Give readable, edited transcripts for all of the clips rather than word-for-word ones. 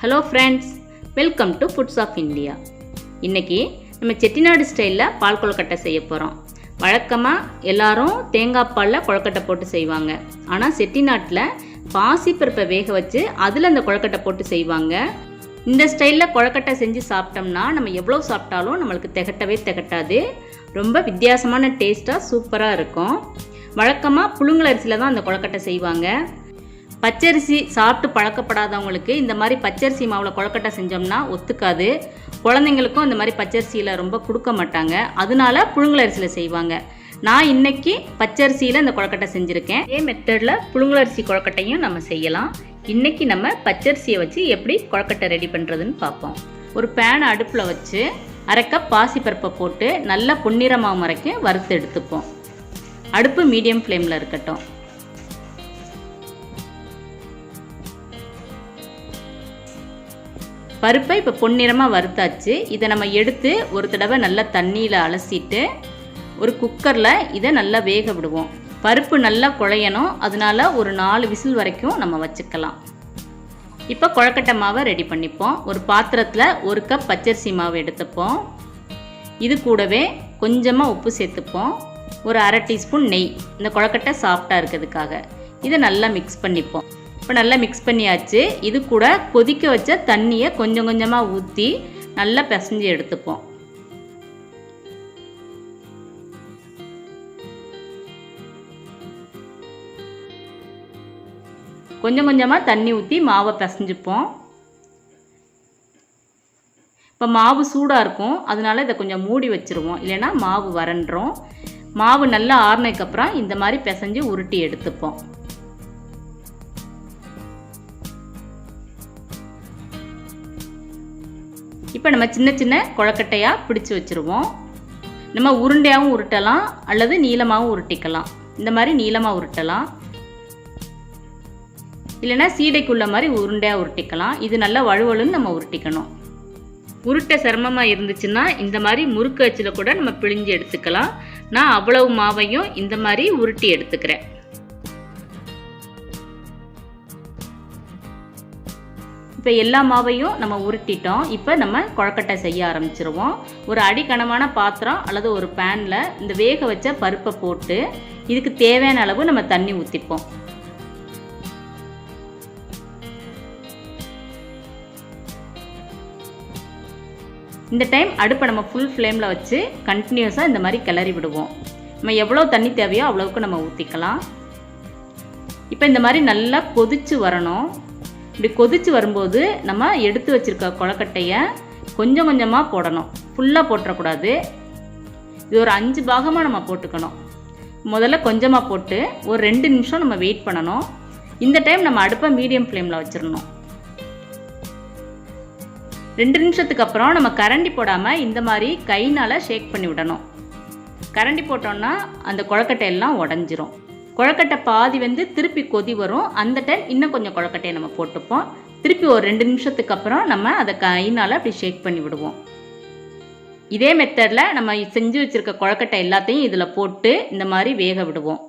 Hello friends, welcome to foods of India. இன்றைக்கி நம்ம செட்டிநாடு ஸ்டைலில் பால் கொழுக்கட்டை செய்ய போகிறோம். வழக்கமாக எல்லாரும் தேங்காய் பாலில் கொழுக்கட்டை போட்டு செய்வாங்க. ஆனால் செட்டிநாட்டில் பாசிப்பருப்பை வேக வச்சு அதில் அந்த கொழுக்கட்டை போட்டு செய்வாங்க. இந்த ஸ்டைலில் கொழுக்கட்டை செஞ்சு சாப்பிட்டோம்னா நம்ம எவ்வளோ சாப்பிட்டாலும் நம்மளுக்கு திகட்டவே திகட்டாது. ரொம்ப வித்தியாசமான டேஸ்ட்டாக சூப்பராக இருக்கும். வழக்கமாக புழுங்கலரிசியில் தான் அந்த கொழுக்கட்டை செய்வாங்க. பச்சரிசி சாப்பிட்டு பழக்கப்படாதவங்களுக்கு இந்த மாதிரி பச்சரிசி மாவில் கொழுக்கட்டை செஞ்சோம்னா ஒத்துக்காது. குழந்தைங்களுக்கும் இந்த மாதிரி பச்சரிசியில் ரொம்ப கொடுக்க மாட்டாங்க. அதனால புழுங்கலரிசியில் செய்வாங்க. நான் இன்றைக்கி பச்சரிசியில் இந்த கொழுக்கட்டை செஞ்சுருக்கேன். இதே மெத்தடில் புழுங்கலரிசி கொழுக்கட்டையும் நம்ம செய்யலாம். இன்றைக்கி நம்ம பச்சரிசியை வச்சு எப்படி கொழுக்கட்டை ரெடி பண்ணுறதுன்னு பார்ப்போம். ஒரு பேனை அடுப்பில் வச்சு 1/2 கப் பாசிப்பருப்பை போட்டு நல்லா பொன்னிறமாக வரைக்கும் வறுத்து எடுத்துப்போம். அடுப்பு மீடியம் ஃப்ளேமில் இருக்கட்டும். பருப்பை இப்போ பொன்னிறமாக வறுத்தாச்சு. இதை நம்ம எடுத்து ஒரு தடவை நல்லா தண்ணியில் அலசிட்டு ஒரு குக்கரில் இதை நல்லா வேக விடுவோம். பருப்பு நல்லா குழையணும். அதனால ஒரு 4 விசில் வரைக்கும் நம்ம வச்சுக்கலாம். இப்போ கொழுக்கட்டை மாவை ரெடி பண்ணிப்போம். ஒரு பாத்திரத்தில் 1 கப் பச்சரிசி மாவு எடுத்துப்போம். இது கூடவே கொஞ்சமாக உப்பு சேர்த்துப்போம். ஒரு 1/2 டீஸ்பூன் நெய், இந்த கொழுக்கட்டை சாஃப்டாக இருக்கிறதுக்காக. இதை நல்லா மிக்ஸ் பண்ணிப்போம். இப்போ நல்லா மிக்ஸ் பண்ணியாச்சு. இது கூட கொதிக்க வச்ச தண்ணியை கொஞ்சம் கொஞ்சமாக ஊற்றி நல்லா பிசைஞ்சு எடுத்துப்போம். கொஞ்சம் கொஞ்சமாக தண்ணி ஊற்றி மாவை பிசைஞ்சுப்போம். இப்போ மாவு சூடாக இருக்கும், அதனால இதை கொஞ்சம் மூடி வச்சுருவோம், இல்லைன்னா மாவு வறண்டுரும். மாவு நல்லா ஆறுனதுக்கப்புறம் இந்த மாதிரி பிசைஞ்சு உருட்டி எடுத்துப்போம். இப்போ நம்ம சின்ன சின்ன கொழுக்கட்டையாக பிடிச்சி வச்சுருவோம். நம்ம உருண்டையாகவும் உருட்டலாம், அல்லது நீளமாகவும் உருட்டிக்கலாம். இந்த மாதிரி நீளமாக உருட்டலாம், இல்லைன்னா சீடைக்குள்ள மாதிரி உருண்டையாக உருட்டிக்கலாம். இது நல்லா வழுவழுன்னு நம்ம உருட்டிக்கணும். உருட்டை சிரமமாக இருந்துச்சுன்னா இந்த மாதிரி முறுக்கு அச்சில் கூட நம்ம பிழிஞ்சு எடுத்துக்கலாம். நான் அவ்வளவு மாவையும் இந்த மாதிரி உருட்டி எடுத்துக்கிறேன். இப்போ எல்லா மாவையும் நம்ம உருட்டிட்டோம். இப்போ நம்ம கொழுக்கட்டை செய்ய ஆரம்பிச்சிருவோம். ஒரு அடிக்கனமான பாத்திரம் அல்லது ஒரு பேனில் இந்த வேக வச்ச பருப்பை போட்டு இதுக்கு தேவையான அளவு நம்ம தண்ணி ஊற்றிப்போம். இந்த டைம் அடுப்பை நம்ம ஃபுல் ஃப்ளேமில் வச்சு கண்டினியூஸாக இந்த மாதிரி கிளறி விடுவோம். நம்ம எவ்வளோ தண்ணி தேவையோ அவ்வளோவுக்கு நம்ம ஊற்றிக்கலாம். இப்போ இந்த மாதிரி நல்லா கொதிச்சு வரணும். இப்படி கொதிச்சு வரும்போது நம்ம எடுத்து வச்சுருக்க கொழுக்கட்டையை கொஞ்சம் கொஞ்சமாக போடணும். ஃபுல்லாக போட்டுறக்கூடாது. இது ஒரு 5 பாகமாக நம்ம போட்டுக்கணும். முதல்ல கொஞ்சமாக போட்டு ஒரு 2 நிமிஷம் நம்ம வெயிட் பண்ணணும். இந்த டைம் நம்ம அடுப்பை மீடியம் ஃப்ளேமில் வச்சிடணும். 2 நிமிஷத்துக்கு அப்புறம் நம்ம கரண்டி போடாமல் இந்த மாதிரி கைனால் ஷேக் பண்ணி விடணும். கரண்டி போட்டோம்னா அந்த கொழுக்கட்டை எல்லாம் உடஞ்சிரும். கொழுக்கட்டை பாதி வந்து திருப்பி கொதி வரும். அந்த டைம் இன்னும் கொஞ்சம் கொழுக்கட்டையை நம்ம போட்டுப்போம். திருப்பி ஒரு 2 நிமிஷத்துக்கு அப்புறம் நம்ம அதை கைனால் அப்படி ஷேக் பண்ணி விடுவோம். இதே மெத்தடில் நம்ம செஞ்சு வச்சுருக்க கொழுக்கட்டை எல்லாத்தையும் இதில் போட்டு இந்த மாதிரி வேக விடுவோம்.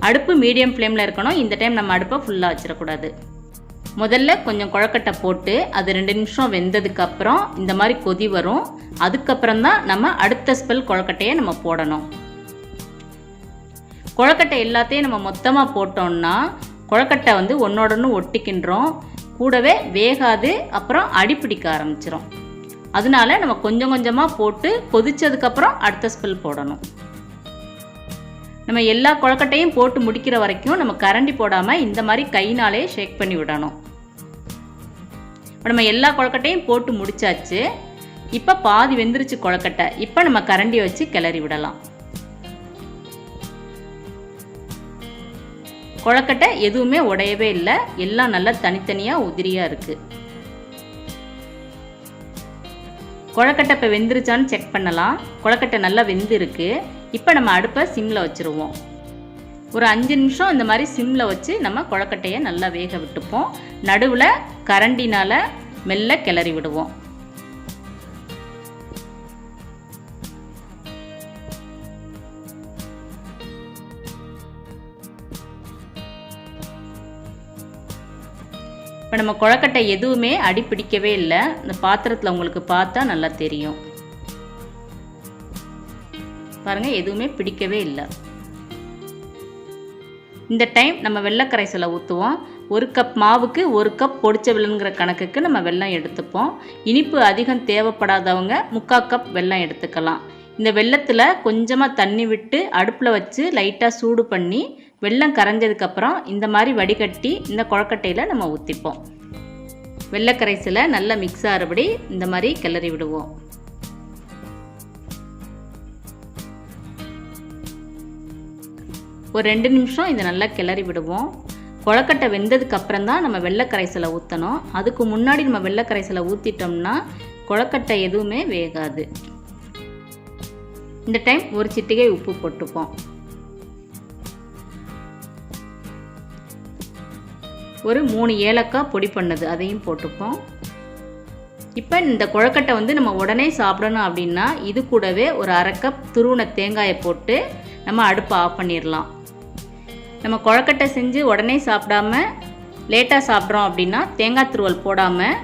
அடுப்பு மீடியம் ஃப்ளேமில் இருக்கணும். இந்த டைம் நம்ம அடுப்பை ஃபுல்லாக வச்சிடக்கூடாது. முதல்ல கொஞ்சம் கொழுக்கட்டை போட்டு அது 2 நிமிஷம் வெந்ததுக்கப்புறம் இந்த மாதிரி கொதி வரும். அதுக்கப்புறம் தான் நம்ம அடுத்த ஸ்பெல் கொழுக்கட்டையை நம்ம போடணும். கொழுக்கட்டை எல்லாத்தையும் நம்ம மொத்தமாக போட்டோம்னா கொழுக்கட்டை வந்து ஒன்றோடொன்று ஒட்டிக்கின்றோம், கூடவே வேகாது, அப்புறம் அடிப்பிடிக்க ஆரம்பிச்சிடும். அதனால நம்ம கொஞ்சம் கொஞ்சமாக போட்டு கொதிச்சதுக்கப்புறம் அடுத்த ஸ்பெல் போடணும். நம்ம எல்லா கொழுக்கட்டையும் போட்டு முடிக்கிற வரைக்கும் நம்ம கரண்டி போடாமல் இந்த மாதிரி கைனாலே ஷேக் பண்ணி விடணும். இப்போ நம்ம எல்லா கொழுக்கட்டையும் போட்டு முடிச்சாச்சு. இப்போ பாதி வெந்துருச்சு கொழுக்கட்டை. இப்போ நம்ம கரண்டியை வச்சு கிளறி விடலாம். கொழுக்கட்டை எதுவுமே உடையவே இல்லை, எல்லாம் நல்லா தனித்தனியாக உதிரியாக இருக்குது. கொழுக்கட்டை இப்போ வெந்துருச்சான்னு செக் பண்ணலாம். கொழுக்கட்டை நல்லா வெந்திருக்கு. இப்போ நம்ம அடுப்பை சிம்மில் வச்சுருவோம். ஒரு 5 நிமிஷம் இந்த மாதிரி சிம்மில் வச்சு நம்ம கொழுக்கட்டையை நல்லா வேக விட்டுப்போம். நடுவில் கரண்டினால் மெல்ல கிளறி விடுவோம். இப்போ நம்ம கொழுக்கட்டை எதுவுமே அடி பிடிக்கவே இல்லை. இந்த பாத்திரத்தில் உங்களுக்கு பார்த்தா நல்லா தெரியும். பாருங்கள், எதுவுமே பிடிக்கவே இல்லை. இந்த டைம் நம்ம வெல்லம் கரைசலை ஊற்றுவோம். 1 கப் மாவுக்கு 1 கப் பொடிச்ச வெல்லங்கிற கணக்குக்கு நம்ம வெல்லம் எடுத்துப்போம். இனிப்பு அதிகம் தேவைப்படாதவங்க 3/4 கப் வெல்லம் எடுத்துக்கலாம். இந்த வெல்லத்தில் கொஞ்சமாக தண்ணி விட்டு அடுப்பில் வச்சு லைட்டாக சூடு பண்ணி வெல்லம் கரைஞ்சதுக்கப்புறம் இந்த மாதிரி வடிகட்டி இந்த கொழுக்கட்டையில் நம்ம ஊற்றிப்போம். வெல்ல கரைசலை நல்லா மிக்ஸ் ஆகிறபடி இந்த மாதிரி கிளறி விடுவோம். ஒரு 2 நிமிஷம் இதை நல்லா கிளறி விடுவோம். கொழுக்கட்டை வெந்ததுக்கு அப்புறம் தான் நம்ம வெல்ல கரைசலை ஊற்றணும். அதுக்கு முன்னாடி நம்ம வெல்ல கரைசலை ஊற்றிட்டோம்னா கொழுக்கட்டை எதுவுமே வேகாது. இந்த டைம் ஒரு சிட்டிகை உப்பு போட்டுப்போம். ஒரு 3 ஏலக்காய் பொடி பண்ணது அதையும் போட்டுப்போம். இப்போ இந்த கொழுக்கட்டை நம்ம உடனே சாப்பிடணும் அப்படின்னா இது கூடவே ஒரு 1/2 கப் துருவின தேங்காயை போட்டு நம்ம அடுப்பை ஆஃப் பண்ணிடலாம். நம்ம கொழுக்கட்டை செஞ்சு உடனே சாப்பிடாம லேட்டாக சாப்பிட்றோம் அப்படின்னா தேங்காய் துருவல் போடாமல்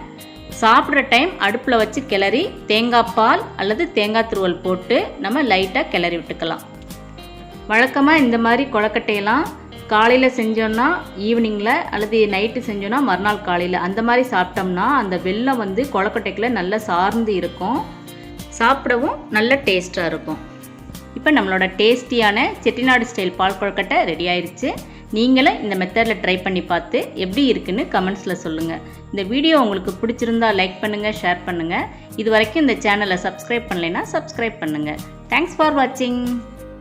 சாப்பிட்ற டைம் அடுப்பில் வச்சு கிளறி தேங்காய் பால் அல்லது தேங்காய் துருவல் போட்டு நம்ம லைட்டாக கிளறி விட்டுக்கலாம். வழக்கமாக இந்த மாதிரி கொழுக்கட்டையெல்லாம் காலையில் செஞ்சோன்னா ஈவினிங்கில் அல்லது நைட்டு செஞ்சோன்னா மறுநாள் காலையில் அந்த மாதிரி சாப்பிட்டோம்னா அந்த வெல்லம் கொழுக்கட்டைக்குள்ளே நல்லா சார்ந்து இருக்கும். சாப்பிடவும் நல்ல டேஸ்ட்டாக இருக்கும். இப்போ நம்மளோட டேஸ்டியான செட்டிநாடு ஸ்டைல் பால் கொழுக்கட்டை ரெடி ஆயிடுச்சு. நீங்களும் இந்த மெத்தடில் ட்ரை பண்ணி பார்த்து எப்படி இருக்குன்னு கமெண்ட்ஸில் சொல்லுங்கள். இந்த வீடியோ உங்களுக்கு பிடிச்சிருந்தா லைக் பண்ணுங்கள், ஷேர் பண்ணுங்கள். இது வரைக்கும் இந்த சேனலை சப்ஸ்கிரைப் பண்ணலைன்னா சப்ஸ்கிரைப் பண்ணுங்கள். தேங்க்ஸ் ஃபார் வாட்சிங்.